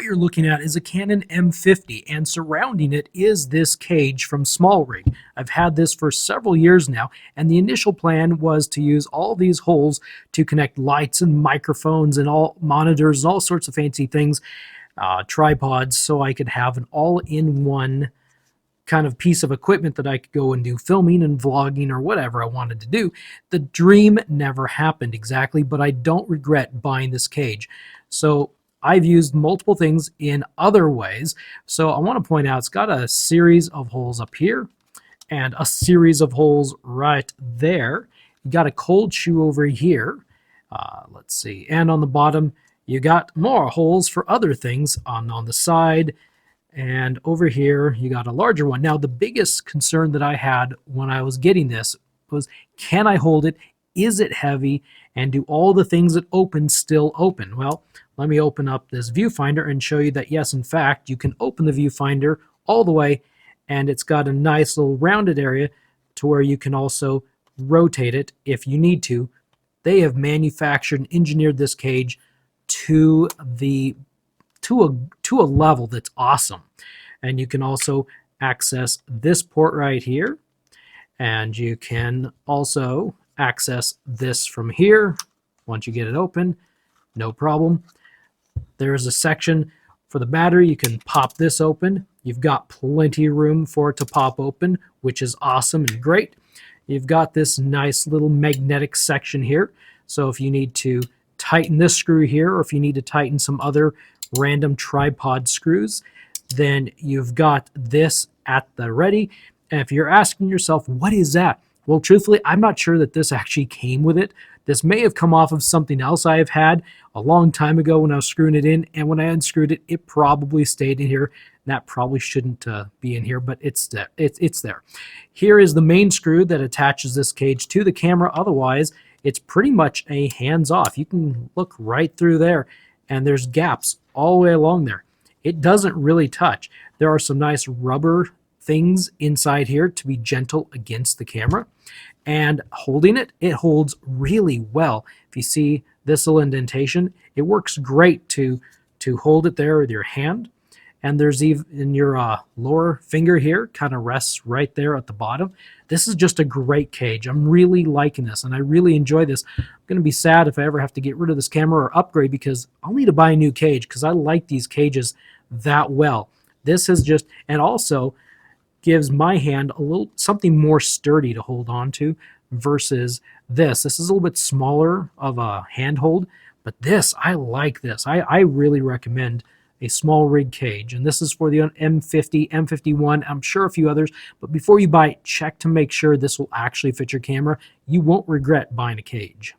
you're looking at is a Canon M50, and surrounding it is this cage from SmallRig. I've had this for several years now, and the initial plan was to use all these holes to connect lights and microphones and all monitors and all sorts of fancy things, tripods, so I could have an all-in-one kind of piece of equipment that I could go and do filming and vlogging or whatever I wanted to do. The dream never happened exactly, but I don't regret buying this cage. So I've used multiple things in other ways. So I want to point out it's got a series of holes up here and a series of holes right there. You got a cold shoe over here. Let's see. And on the bottom, you got more holes for other things on the side. And over here, you got a larger one. Now, the biggest concern that I had when I was getting this was, can I hold it? Is it heavy? And do all the things that open still open? Well, let me open up this viewfinder and show you that, yes, in fact, you can open the viewfinder all the way, and it's got a nice little rounded area to where you can also rotate it if you need to. They have manufactured and engineered this cage to a level that's awesome. And you can also access this port right here, and you can also access this from here once you get it open, no problem. There's a section for the battery. You can pop this open. You've got plenty of room for it to pop open, which is awesome and great. You've got this nice little magnetic section here, so if you need to tighten this screw here, or if you need to tighten some other random tripod screws, then you've got this at the ready. And if you're asking yourself, what is that? Well, truthfully, I'm not sure that this actually came with it. This may have come off of something else I have had a long time ago when I was screwing it in, and when I unscrewed it, it probably stayed in here. And that probably shouldn't be in here, but it's there. It's there. Here is the main screw that attaches this cage to the camera. Otherwise, it's pretty much a hands-off. You can look right through there, and there's gaps all the way along there. It doesn't really touch. There are some nice rubber things inside here to be gentle against the camera, and holding it, it holds really well. If you see this little indentation, it works great to hold it there with your hand. And there's even your lower finger here kind of rests right there at the bottom. This is just a great cage. I'm really liking this, and I really enjoy this. I'm going to be sad if I ever have to get rid of this camera or upgrade, because I'll need to buy a new cage because I like these cages that well. This is just, and also gives my hand a little something more sturdy to hold on to versus this. This is a little bit smaller of a handhold, but this, I like this. I really recommend a SmallRig cage, and this is for the M50, M51, I'm sure a few others, but before you buy it, check to make sure this will actually fit your camera. You won't regret buying a cage.